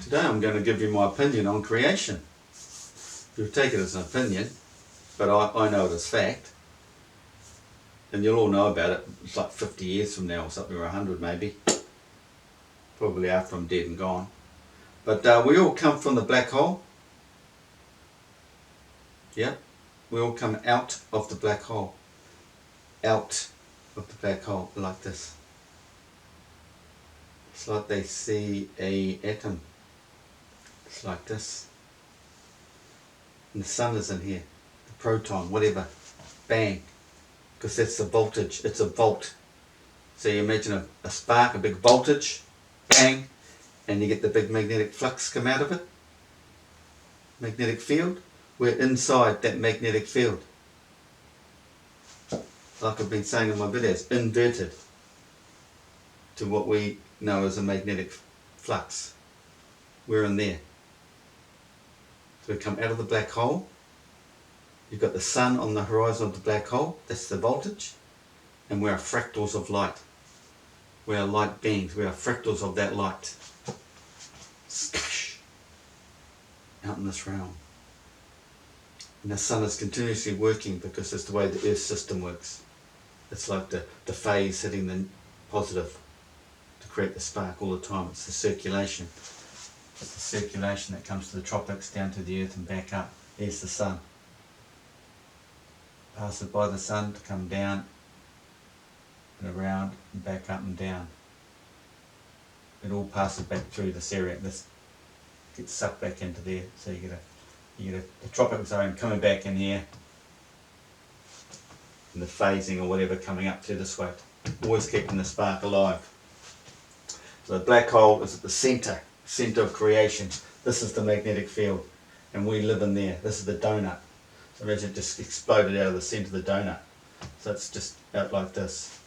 Today I'm going to give you my opinion on creation. You'll take it as an opinion, but I know it as fact. And you'll all know about it. It's like 50 years from now or something, or 100 maybe. Probably after I'm dead and gone. But we all come from the black hole. Yeah, we all come out of the black hole. Out of the black hole, like this. It's like they see a atom. It's like this. And the sun is in here. The proton, whatever. Bang. Because that's the voltage. It's a volt. So you imagine a spark, a big voltage. Bang. And you get the big magnetic flux come out of it. Magnetic field. We're inside that magnetic field. Like I've been saying in my videos, inverted to what we know as a magnetic flux. We're in there. So we come out of the black hole. You've got the sun on the horizon of the black hole. That's the voltage. And we are fractals of light. We are light beings. We are fractals of that light. Out in this realm. And the sun is continuously working because it's the way the earth system works. It's like the phase hitting the positive to create the spark all the time. It's the circulation. It's the circulation that comes to the tropics, down to the earth and back up. Here's the sun. Passes by the sun to come down and around and back up and down. It all passes back through this area. This gets sucked back into there. So you get the tropic zone coming back in here, and the phasing or whatever coming up through this way. Always keeping the spark alive. So the black hole is at the center of creation. This is the magnetic field, and we live in there. This is the donut. So imagine it just exploded out of the center of the donut. So it's just out like this.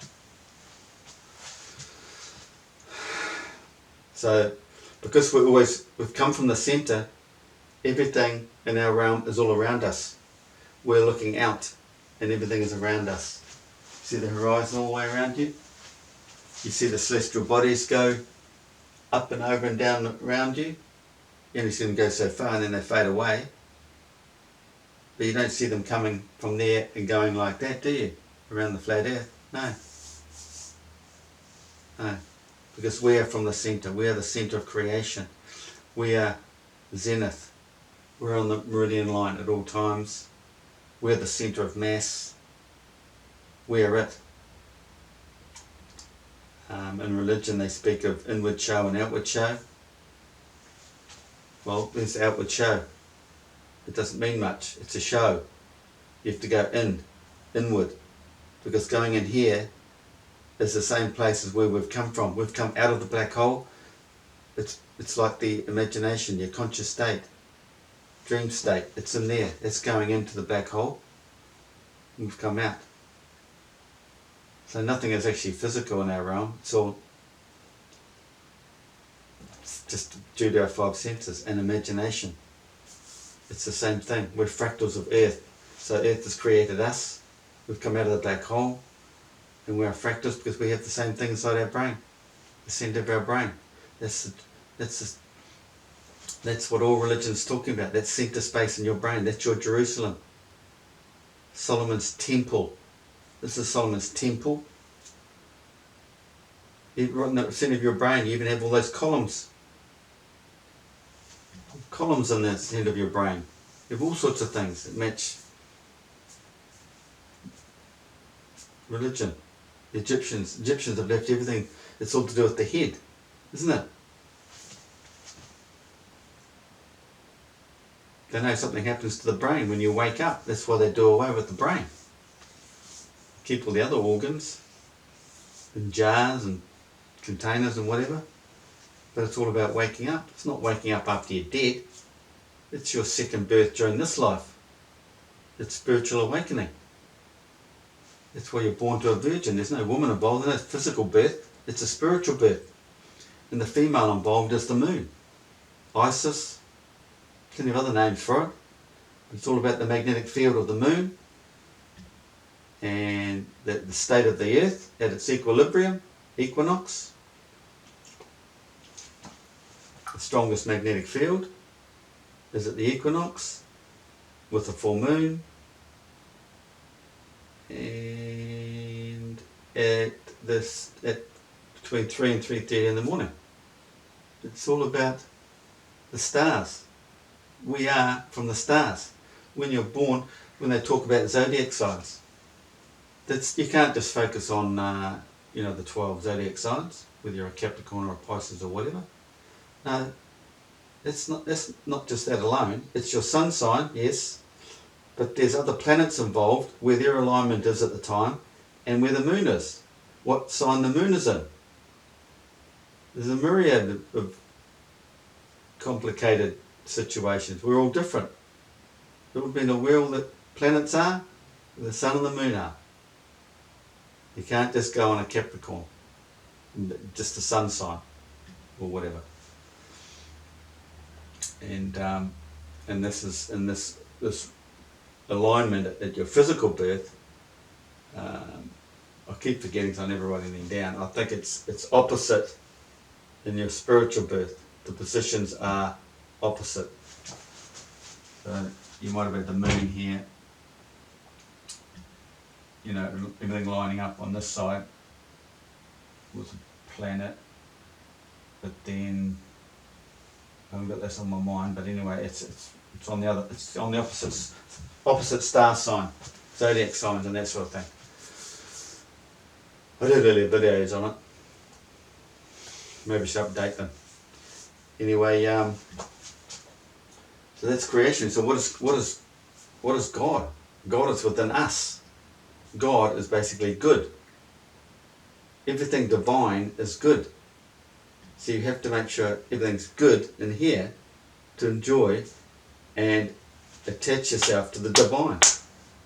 So because we've come from the center, everything in our realm is all around us. We're looking out and everything is around us. See the horizon all the way around you? You see the celestial bodies go up and over and down around you. You only see them go so far and then they fade away. But you don't see them coming from there and going like that, do you? Around the flat earth? No. No. Because we are from the center. We are the center of creation. We are zenith. We're on the meridian line at all times. We're the center of mass. We are it. In religion they speak of inward show and outward show. Well, there's outward show. It doesn't mean much. It's a show. You have to go inward. Because going in here is the same place as where we've come from. We've come out of the black hole. It's like the imagination, your conscious state, dream state. It's in there. It's going into the black hole. And we've come out. So nothing is actually physical in our realm. It's just due to our five senses and imagination. It's the same thing. We're fractals of Earth. So Earth has created us. We've come out of the black hole. And we're fractals because we have the same thing inside our brain. The center of our brain. That's what all religion's talking about. That center space in your brain. That's your Jerusalem. Solomon's temple. This is Solomon's temple. Right in the center of your brain, you even have all those columns. Columns in the center of your brain. You have all sorts of things that match religion. The Egyptians have left everything. It's all to do with the head, isn't it? They know something happens to the brain when you wake up. That's why they do away with the brain. Keep all the other organs in jars and containers and whatever. But it's all about waking up. It's not waking up after you're dead. It's your second birth during this life. It's spiritual awakening. That's why you're born to a virgin. There's no woman involved. There's no physical birth. It's a spiritual birth. And the female involved is the moon. Isis. Plenty of other names for it. It's all about the magnetic field of the moon. And the state of the earth at its equilibrium, equinox. the strongest magnetic field is at the equinox with the full moon, and at between 3 and 3:30 in the morning. It's all about the stars. We are from the stars. When you're born, when they talk about zodiac signs, you can't just focus on the 12 zodiac signs, whether you're a Capricorn or a Pisces or whatever. No, it's not just that alone. It's your sun sign, yes, but there's other planets involved where their alignment is at the time and where the moon is, what sign the moon is in. There's a myriad of complicated situations. We're all different. It would be where all the planets are, where the sun and the moon are. You can't just go on a Capricorn, just a sun sign or whatever. And this is in this alignment at your physical birth. I keep forgetting because I never write anything down. I think it's opposite in your spiritual birth. The positions are opposite. So you might have had the moon here. You know, everything lining up on this side with a planet, but then I haven't got this on my mind. But anyway, it's on the opposite star sign, zodiac signs, and that sort of thing. I did earlier videos on it. Maybe I should update them. Anyway, so that's creation. So what is God? God is within us. God is basically good. Everything divine is good. So you have to make sure everything's good in here to enjoy and attach yourself to the divine,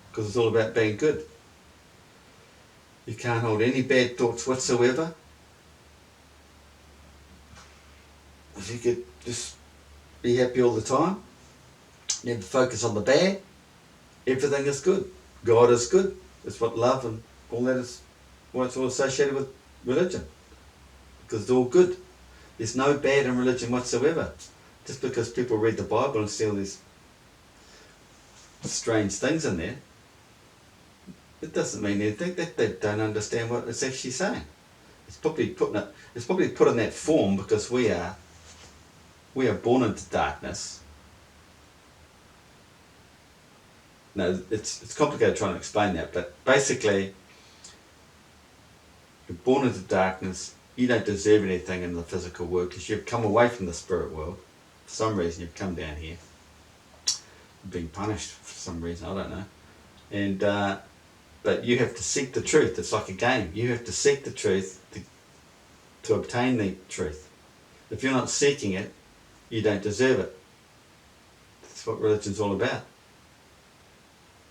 because it's all about being good. You can't hold any bad thoughts whatsoever. If you could just be happy all the time, never focus on the bad, everything is good. God is good. It's what love and all that is, why it's all associated with religion. Because it's all good. There's no bad in religion whatsoever. Just because people read the Bible and see all these strange things in there, it doesn't mean anything. That they don't understand what it's actually saying. It's probably put in that form because we are born into darkness. No, it's complicated trying to explain that, but basically, you're born into darkness. You don't deserve anything in the physical world because you've come away from the spirit world. For some reason, you've come down here. You're being punished for some reason, I don't know. And but you have to seek the truth. It's like a game. You have to seek the truth to obtain the truth. If you're not seeking it, you don't deserve it. That's what religion's all about.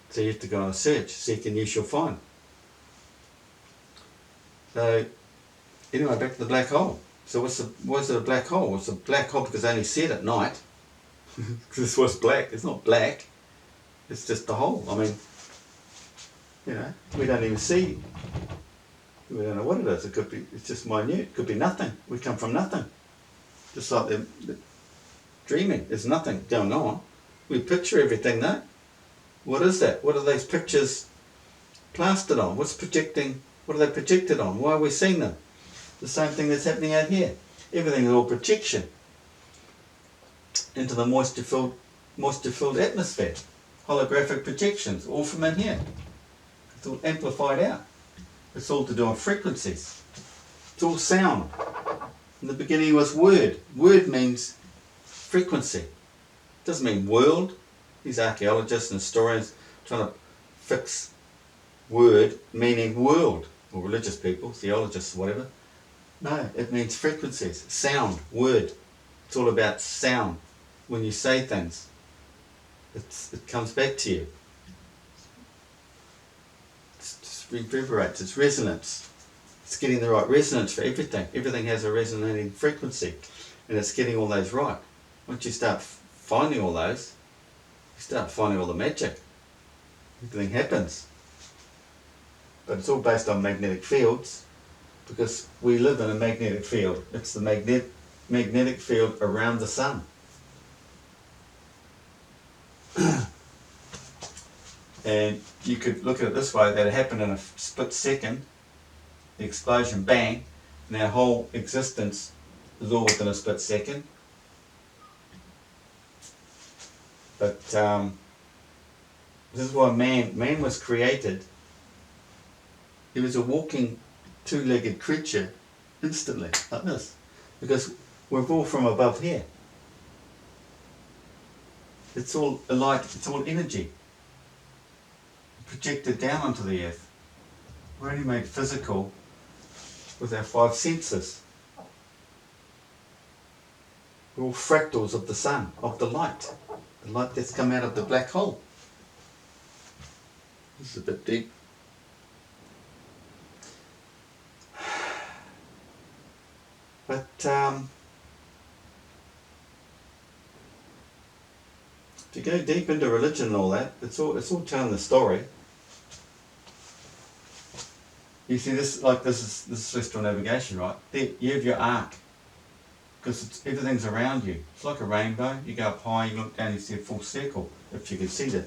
So you have to go on a search, seek and you shall find. So anyway, back to the black hole. So why is it a black hole? It's a black hole because they only see it at night. Because it's what's black. It's not black. It's just the hole. I mean, we don't even see. We don't know what it is. It could be. It's just minute. It could be nothing. We come from nothing. Just like the dreaming. There's nothing going on. We picture everything though. What is that? What are those pictures plastered on? What are they projected on? Why are we seeing them? The same thing that's happening out here. Everything is all projection into the moisture-filled atmosphere. Holographic projections, all from in here. It's all amplified out. It's all to do with frequencies. It's all sound. In the beginning was word. Word means frequency. It doesn't mean world. These archaeologists and historians trying to fix word meaning world, or religious people, theologists, whatever. No, it means frequencies, sound, word. It's all about sound. When you say things, it comes back to you. It just reverberates, it's resonance. It's getting the right resonance for everything. Everything has a resonating frequency, and it's getting all those right. Once you start finding all those, you start finding all the magic. Everything happens. But it's all based on magnetic fields, because we live in a magnetic field. It's the magnetic field around the sun. And you could look at it this way, that it happened in a split second, the explosion, bang, and our whole existence is all within a split second. But this is why man was created. He was a walking two-legged creature instantly, like this, because we're all from above here. It's all light, it's all energy projected down onto the earth. We're only made physical with our five senses. We're all fractals of the sun, of the light that's come out of the black hole. This is a bit deep. But to go deep into religion and all that, it's all telling the story. You see, this is celestial navigation, right? There, you have your arc, because everything's around you. It's like a rainbow. You go up high, you look down, you see a full circle, if you can see the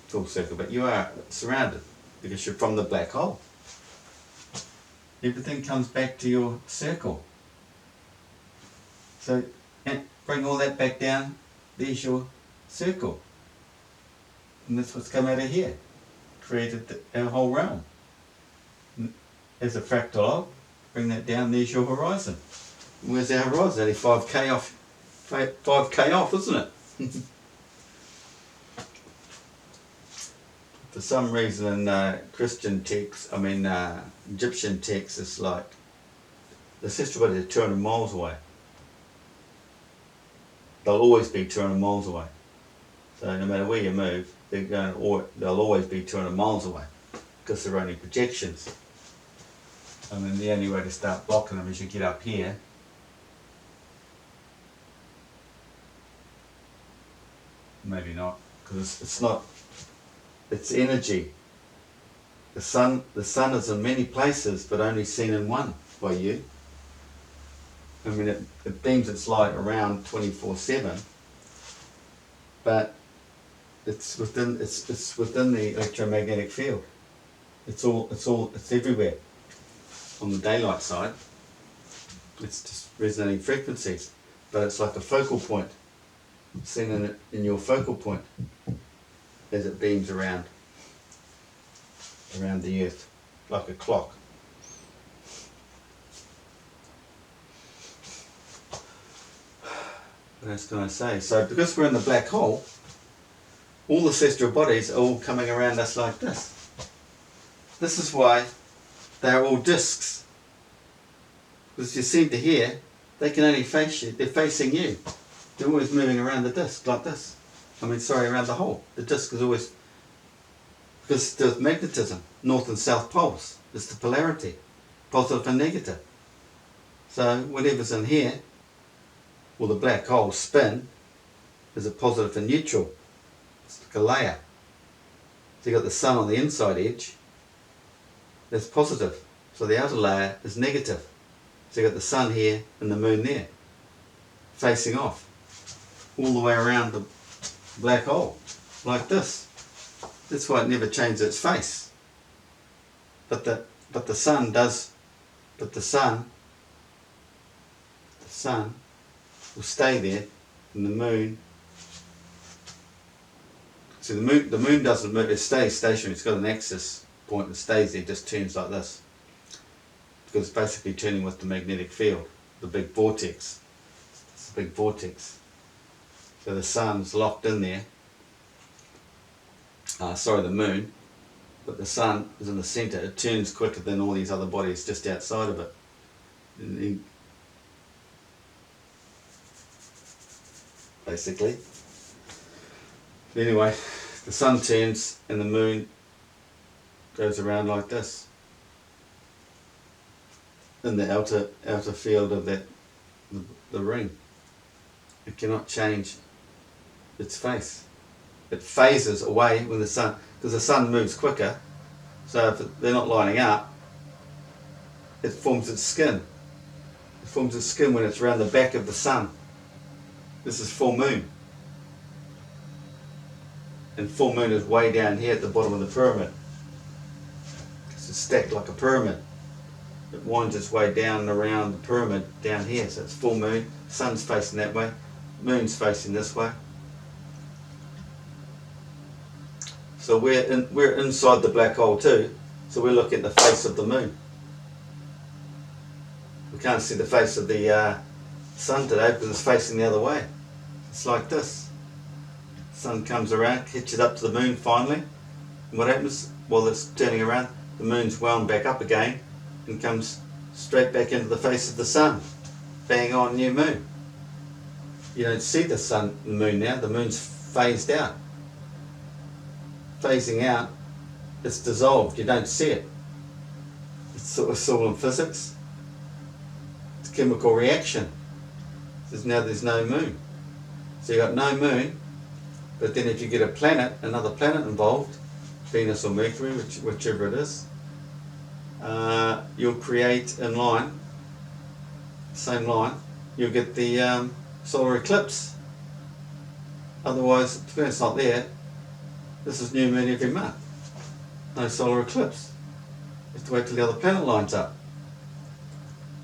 full circle. But you are surrounded because you're from the black hole. Everything comes back to your circle. So bring all that back down. There's your circle, and that's what's come out of here. Created our whole realm. As a fractal of, bring that down, there's your horizon. Where's our horizon? Only 5k off, 5k off, isn't it? For some reason in Christian texts, Egyptian texts, it's like the ancestral bodies are 200 miles away. They'll always be 200 miles away. So no matter where you move, they'll always be 200 miles away, because they're only projections. I mean, the only way to start blocking them is you get up here. Maybe not, because it's not. It's energy. The sun is in many places, but only seen in one by you. I mean, it beams its light around 24/7, but it's within the electromagnetic field. It's everywhere. On the daylight side, it's just resonating frequencies, but it's like a focal point, seen in your focal point as it beams around the earth, like a clock. What else can I say? So because we're in the black hole, all the celestial bodies are all coming around us like this. This is why they're all discs. Because you seem to hear, they can only face you, they're facing you. They're always moving around the disc like this. Around the hole. The disc is always, because it's with magnetism, north and south poles. It's the polarity, positive and negative. So whatever's in here, well, the black hole spin is a positive and neutral. It's like a layer. So you've got the sun on the inside edge, that's positive. So the outer layer is negative. So you've got the sun here and the moon there, facing off, all the way around the black hole, like this. That's why it never changes its face. But the sun will stay there, and the moon. See, the moon doesn't move, it stays stationary. It's got an axis point that stays there, just turns like this. Because it's basically turning with the magnetic field, the big vortex. It's a big vortex. So the sun's locked in there. The moon. But the sun is in the centre. It turns quicker than all these other bodies just outside of it. Basically. Anyway, the sun turns and the moon goes around like this. In the outer field of the ring. It cannot change its face. It phases away when the sun, because the sun moves quicker, so if they're not lining up, it forms its skin. It forms a skin when it's around the back of the sun. This is full moon. And full moon is way down here at the bottom of the pyramid. It's stacked like a pyramid. It winds its way down and around the pyramid down here. So it's full moon, sun's facing that way, moon's facing this way. So we're inside the black hole too, so we're looking at the face of the moon. We can't see the face of the sun today because it's facing the other way. It's like this. Sun comes around, catches up to the moon finally, and what happens while it's turning around? The moon's wound back up again and comes straight back into the face of the sun. Bang on, new moon. You don't see the sun and the moon now, the moon's phased out. Phasing out, it's dissolved, you don't see it. It's all in physics. It's a chemical reaction. There's no moon. So you've got no moon, but then if you get a planet, another planet involved, Venus or Mercury, whichever it is, you'll create in line, same line, you'll get the solar eclipse. Otherwise, if it's not there, this is new moon every month. No solar eclipse. You have to wait till the other planet lines up.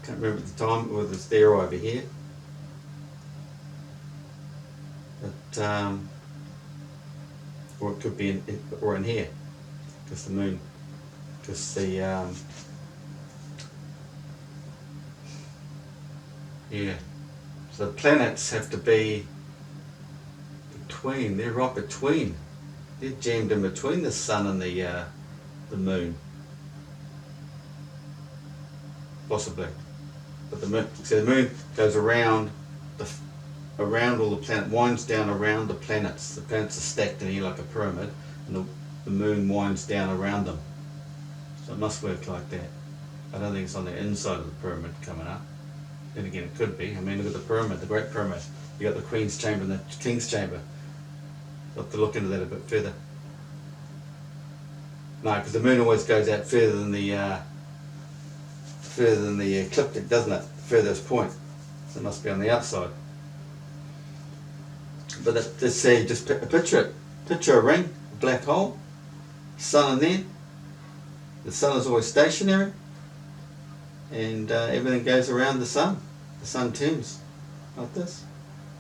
Can't remember at the time whether it's there or over here. But, or it could be in here, because the moon, because the yeah. So the planets have to be between. They're right between. They're jammed in between the sun and the moon. Possibly. But the moon, so the moon goes around all the planet, winds down around the planets. The planets are stacked in here like a pyramid, and the moon winds down around them. So it must work like that. I don't think it's on the inside of the pyramid coming up. Then again, it could be. I mean, look at the pyramid, the Great Pyramid. You got the Queen's Chamber and the King's Chamber. You'll have to look into that a bit further. No, because the moon always goes out further than the ecliptic, doesn't it? The furthest point. So it must be on the outside. But let's say, just picture it. Picture a ring, a black hole, sun in there. The sun is always stationary, and everything goes around the sun. The sun turns like this,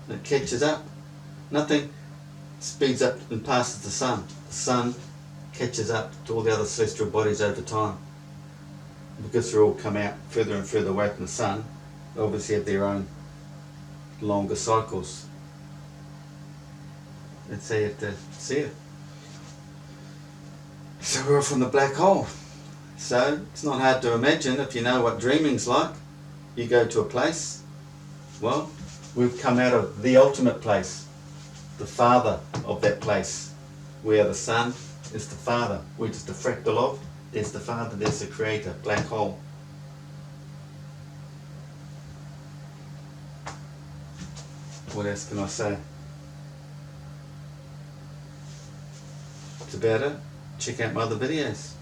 and it catches up. Nothing speeds up and passes the sun. The sun catches up to all the other celestial bodies over time. Because they all come out further and further away from the sun, they obviously have their own longer cycles. That's how you have to see it. So we're off from the black hole. So it's not hard to imagine, if you know what dreaming's like. You go to a place, well, we've come out of the ultimate place, the father of that place. We are the sun, is the father. We're just a fractal of, there's the father, there's the creator, black hole. What else can I say? That's about it. Check out my other videos.